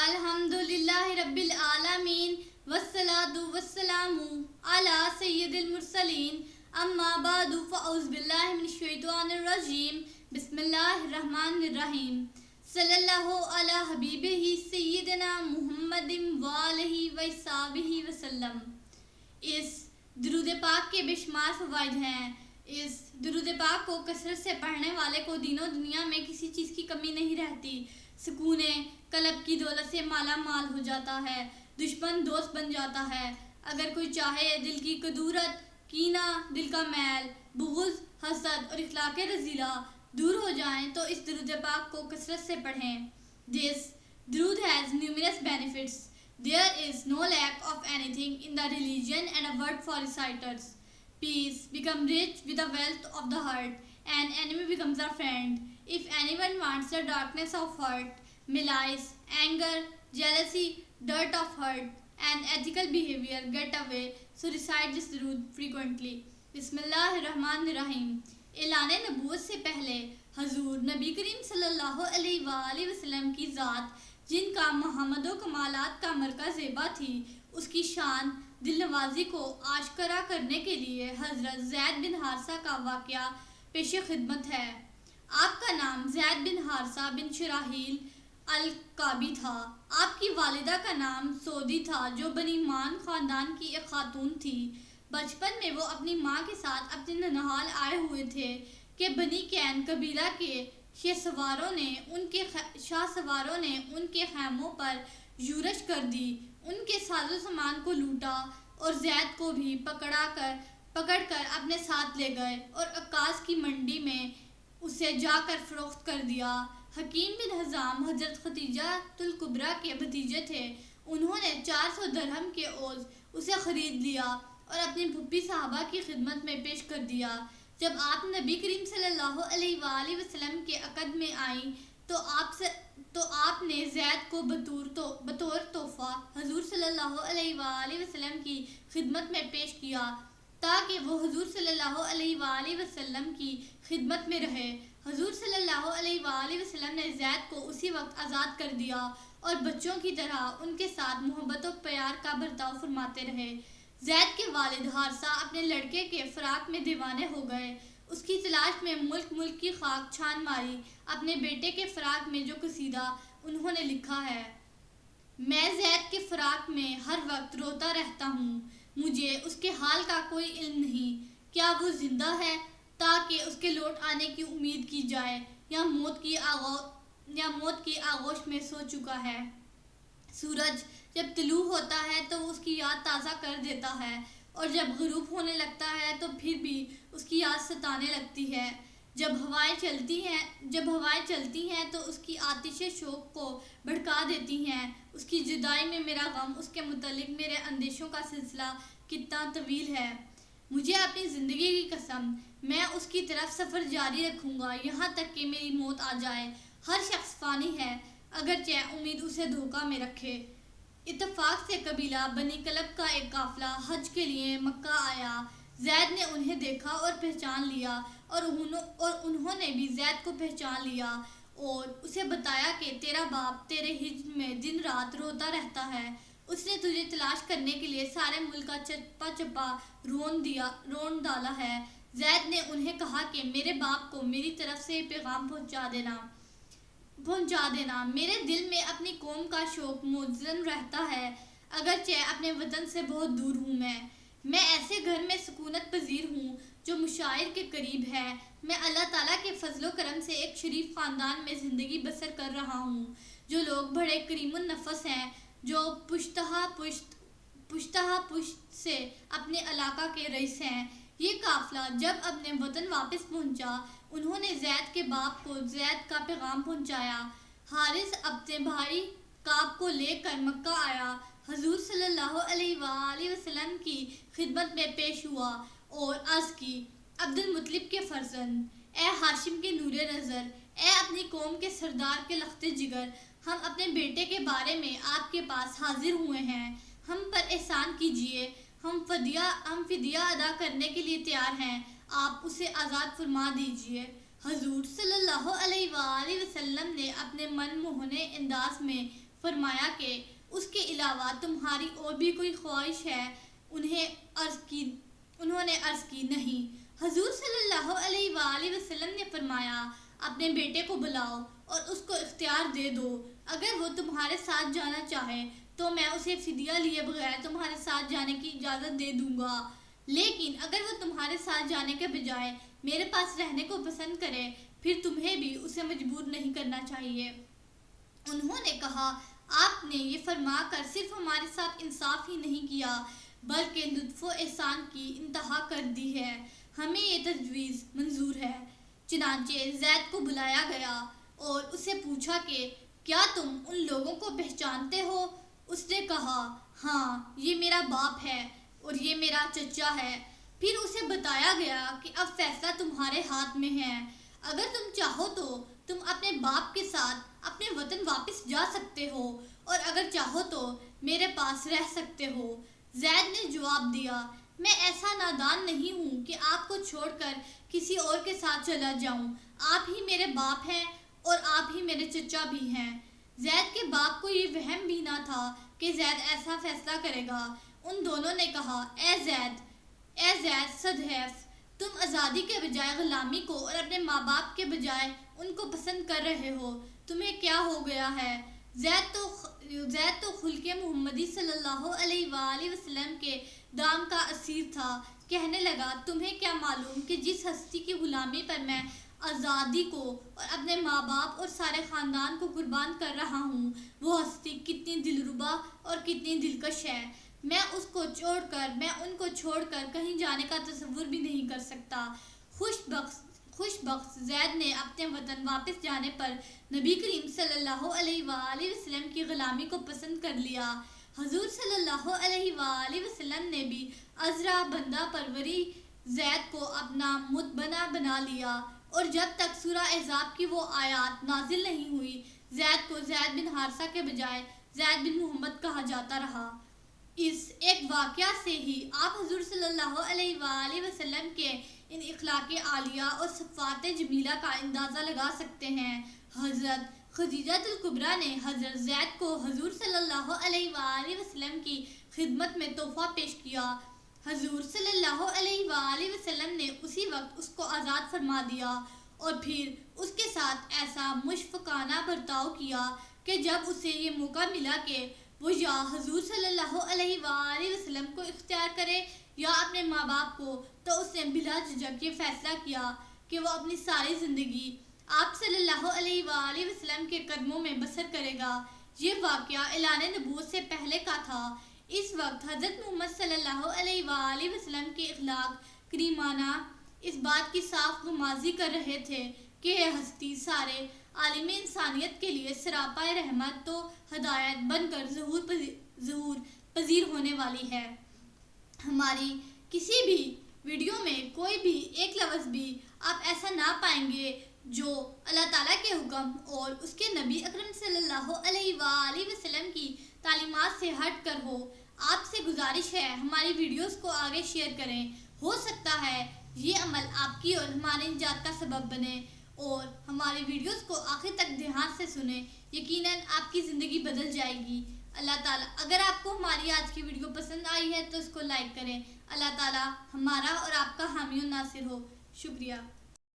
الحمدللہ رب العالمین والصلاة والسلام علی سید المرسلین اما بعد فاعوذ باللہ من الشیطان الرجیم بسم اللہ الرحمن الرحیم صلی اللہ علی حبیبہ سیدنا محمد وآلہ وصحبہ وسلم۔ اس درود پاک کے بے شمار فوائد ہیں۔ اس درود پاک کو کثرت سے پڑھنے والے کو دین و دنیا میں کسی چیز کی کمی نہیں رہتی۔ سکون قلب کی دولت سے مالا مال ہو جاتا ہے، دشمن دوست بن جاتا ہے۔ اگر کوئی چاہے دل کی کدورت، کینہ، دل کا میل، بغض، حسد اور اخلاق رذیلہ دور ہو جائیں تو اس درود پاک کو کثرت سے پڑھیں۔ This درود has numerous benefits. There is no lack of anything in the religion and a word for reciters. Peace, become rich with the wealth of the heart, and enemy becomes a friend. If anyone wants the darkness of heart, malice, anger, jealousy, dirt of heart, and ethical behavior get away, so recite this durood frequently. بسم اللہ الرحمن الرحیم۔ اعلان نبوت سے پہلے حضور نبی کریم صلی اللہ علیہ وآلہ وسلم کی ذات، جن کا محمد و کمالات کا مرکز زیبا تھی، اس کی شان دل نوازی کو آشکارا کرنے کے لیے حضرت زید بن حارثہ کا واقعہ پیش خدمت ہے۔ آپ کا نام زید بن حارثہ بن شراحیل الکعبی تھا۔ آپ کی والدہ کا نام سعودی تھا جو بنی مان خاندان کی ایک خاتون تھی۔ بچپن میں وہ اپنی ماں کے ساتھ اپنے ننہال آئے ہوئے تھے کہ بنی کین قبیلہ کے شاہ سواروں نے ان کے خیموں پر یورش کر دی، ان کے ساز و سامان کو لوٹا اور زید کو بھی پکڑ کر اپنے ساتھ لے گئے اور عکاظ کی منڈی میں اسے جا کر فروخت کر دیا۔ حکیم بن حزام حضرت خدیجہ الکبریٰ کے بھتیجے تھے۔ انہوں نے 400 درہم کے عوض اسے خرید لیا اور اپنی پھوپھی صاحبہ کی خدمت میں پیش کر دیا۔ جب آپ نبی کریم صلی اللہ علیہ وآلہ وسلم کے عقد میں آئیں تو آپ نے زید کو بطور تحفہ حضور صلی اللہ علیہ وآلہ وسلم کی خدمت میں پیش کیا تاکہ وہ حضور صلی اللہ علیہ وآلہ وسلم کی خدمت میں رہے۔ حضور صلی اللہ علیہ وآلہ وسلم نے زید کو اسی وقت آزاد کر دیا اور بچوں کی طرح ان کے ساتھ محبت و پیار کا برتاؤ فرماتے رہے۔ زید کے والد حارثہ اپنے لڑکے کے فراق میں دیوانے ہو گئے۔ اس کی تلاش میں ملک کی خاک چھان ماری۔ اپنے بیٹے کے فراق میں جو قصیدہ انہوں نے لکھا ہے: میں زید کے فراق میں ہر وقت روتا رہتا ہوں، مجھے اس کے حال کا کوئی علم نہیں، کیا وہ زندہ ہے تاکہ اس کے لوٹ آنے کی امید کی جائے، یا موت کی آغوش میں سو چکا ہے۔ سورج جب طلوع ہوتا ہے تو وہ اس کی یاد تازہ کر دیتا ہے، اور جب غروب ہونے لگتا ہے تو پھر بھی اس کی یاد ستانے لگتی ہے۔ جب ہوائیں چلتی ہیں تو اس کی آتش شوق کو بھڑکا دیتی ہیں۔ اس کی جدائی میں میرا غم، اس کے متعلق میرے اندیشوں کا سلسلہ کتنا طویل ہے۔ مجھے اپنی زندگی کی قسم، میں اس کی طرف سفر جاری رکھوں گا یہاں تک کہ میری موت آ جائے۔ ہر شخص فانی ہے، اگرچہ امید اسے دھوکہ میں رکھے۔ اتفاق سے قبیلہ بنی کلب کا ایک قافلہ حج کے لیے مکہ آیا۔ زید نے انہیں دیکھا اور پہچان لیا، اور انہوں نے بھی زید کو پہچان لیا اور اسے بتایا کہ تیرا باپ تیرے ہجر میں دن رات روتا رہتا ہے، اس نے تجھے تلاش کرنے کے لیے سارے ملک کا چپا رون ڈالا ہے۔ زید نے انہیں کہا کہ میرے باپ کو میری طرف سے پیغام پہنچا دینا۔ میرے دل میں اپنی قوم کا شوق موجود رہتا ہے، اگرچہ اپنے وطن سے بہت دور ہوں۔ میں ایسے گھر میں سکونت پذیر ہوں جو مشاعر کے قریب ہے۔ میں اللہ تعالیٰ کے فضل و کرم سے ایک شریف خاندان میں زندگی بسر کر رہا ہوں، جو لوگ بڑے کریم النفس ہیں، جو پشتہ پشت سے اپنے علاقہ کے رئیس ہیں۔ یہ قافلہ جب اپنے وطن واپس پہنچا، انہوں نے زید کے باپ کو زید کا پیغام پہنچایا۔ حارث اپنے بھائی کعب کو لے کر مکہ آیا، حضور صلی اللہ علیہ وآلہ وسلم کی خدمت میں پیش ہوا اور عرض کی: عبد المطلب کے فرزند، اے ہاشم کے نور نظر، اے اپنی قوم کے سردار کے لخت جگر، ہم اپنے بیٹے کے بارے میں آپ کے پاس حاضر ہوئے ہیں، ہم پر احسان کیجیے، ہم فدیہ ادا کرنے کے لیے تیار ہیں، آپ اسے آزاد فرما دیجیے۔ حضور صلی اللہ علیہ وآلہ وسلم نے اپنے من موہنے انداز میں فرمایا کہ اس کے علاوہ تمہاری اور بھی کوئی خواہش ہے؟ انہوں نے عرض کی نہیں۔ حضور صلی اللہ علیہ وآلہ وسلم نے فرمایا اپنے بیٹے کو بلاؤ اور اس کو اختیار دے دو، اگر وہ تمہارے ساتھ جانا چاہے تو میں اسے فدیہ لیے بغیر تمہارے ساتھ جانے کی اجازت دے دوں گا، لیکن اگر وہ تمہارے ساتھ جانے کے بجائے میرے پاس رہنے کو پسند کرے پھر تمہیں بھی اسے مجبور نہیں کرنا چاہیے۔ انہوں نے کہا آپ نے یہ فرما کر صرف ہمارے ساتھ انصاف ہی نہیں کیا بلکہ لطف و احسان کی انتہا کر دی ہے، ہمیں یہ تجویز منظور ہے۔ چنانچہ زید کو بلایا گیا اور اسے پوچھا کہ کیا تم ان لوگوں کو پہچانتے ہو؟ اس نے کہا ہاں، یہ میرا باپ ہے اور یہ میرا چچا ہے۔ پھر اسے بتایا گیا کہ اب فیصلہ تمہارے ہاتھ میں ہے، اگر تم چاہو تو تم اپنے باپ کے ساتھ اپنے وطن واپس جا سکتے ہو اور اگر چاہو تو میرے پاس رہ سکتے ہو۔ زید نے جواب دیا میں ایسا نادان نہیں ہوں کہ آپ کو چھوڑ کر کسی اور کے ساتھ چلا جاؤں، آپ ہی میرے باپ ہیں اور آپ ہی میرے چچا بھی ہیں۔ زید کے باپ کو یہ وہم بھی نہ تھا کہ زید ایسا فیصلہ کرے گا۔ ان دونوں نے کہا اے زید صدحیف، تم آزادی کے بجائے غلامی کو اور اپنے ماں باپ کے بجائے ان کو پسند کر رہے ہو، تمہیں کیا ہو گیا ہے؟ زید تو خلق محمدی صلی اللہ علیہ وآلہ وسلم کے دام کا اسیر تھا۔ کہنے لگا تمہیں کیا معلوم کہ جس ہستی کی غلامی پر میں آزادی کو اور اپنے ماں باپ اور سارے خاندان کو قربان کر رہا ہوں وہ ہستی کتنی دلربا اور کتنی دلکش ہے، میں ان کو چھوڑ کر کہیں جانے کا تصور بھی نہیں کر سکتا۔ خوش بخت زید نے اپنے وطن واپس جانے پر نبی کریم صلی اللہ علیہ وآلہ وسلم کی غلامی کو پسند کر لیا۔ حضور صلی اللہ علیہ وآلہ وسلم نے بھی عذرا بندہ پروری زید کو اپنا متبنہ بنا لیا اور جب تک سورہ احزاب کی وہ آیات نازل نہیں ہوئی زید کو زید بن حارثہ کے بجائے زید بن محمد کہا جاتا رہا۔ اس ایک واقعہ سے ہی آپ حضور صلی اللہ علیہ وآلہ وسلم کے ان اخلاق عالیہ اور صفات جمیلہ کا اندازہ لگا سکتے ہیں۔ حضرت خدیجہ الکبریٰ نے حضرت زید کو حضور صلی اللہ علیہ وآلہ وسلم کی خدمت میں تحفہ پیش کیا۔ حضور صلی اللہ علیہ وآلہ وسلم نے اسی وقت اس کو آزاد فرما دیا اور پھر اس کے ساتھ ایسا مشفقانہ برتاؤ کیا کہ جب اسے یہ موقع ملا کہ وہ یا حضور صلی اللہ علیہ وآلہ وسلم کو اختیار کرے یا اپنے ماں باپ کو، تو اس نے بلا جھجک یہ فیصلہ کیا کہ وہ اپنی ساری زندگی آپ صلی اللہ علیہ وآلہ وسلم کے قدموں میں بسر کرے گا۔ یہ واقعہ اعلان نبوت سے پہلے کا تھا۔ اس وقت حضرت محمد صلی اللہ علیہ وآلہ وسلم کے اخلاق کریمانہ اس بات کی صاف غمازی کر رہے تھے کہ یہ ہستی سارے عالم انسانیت کے لیے سراپا رحمت و ہدایت بن کر ظہور پذیر ہونے والی ہے۔ ہماری کسی بھی ویڈیو میں کوئی بھی ایک لفظ بھی آپ ایسا نہ پائیں گے جو اللہ تعالیٰ کے حکم اور اس کے نبی اکرم صلی اللہ علیہ وآلہ وسلم کی تعلیمات سے ہٹ کر ہو۔ آپ سے گزارش ہے ہماری ویڈیوز کو آگے شیئر کریں، ہو سکتا ہے یہ عمل آپ کی اور ہمارے نجات کا سبب بنے، اور ہماری ویڈیوز کو آخر تک دھیان سے سنیں، یقیناً آپ کی زندگی بدل جائے گی۔ اللہ تعالیٰ اگر آپ کو ہماری آج کی ویڈیو پسند آئی ہے تو اس کو لائک کریں۔ اللہ تعالیٰ ہمارا اور آپ کا حامی و ناصر ہو۔ شکریہ۔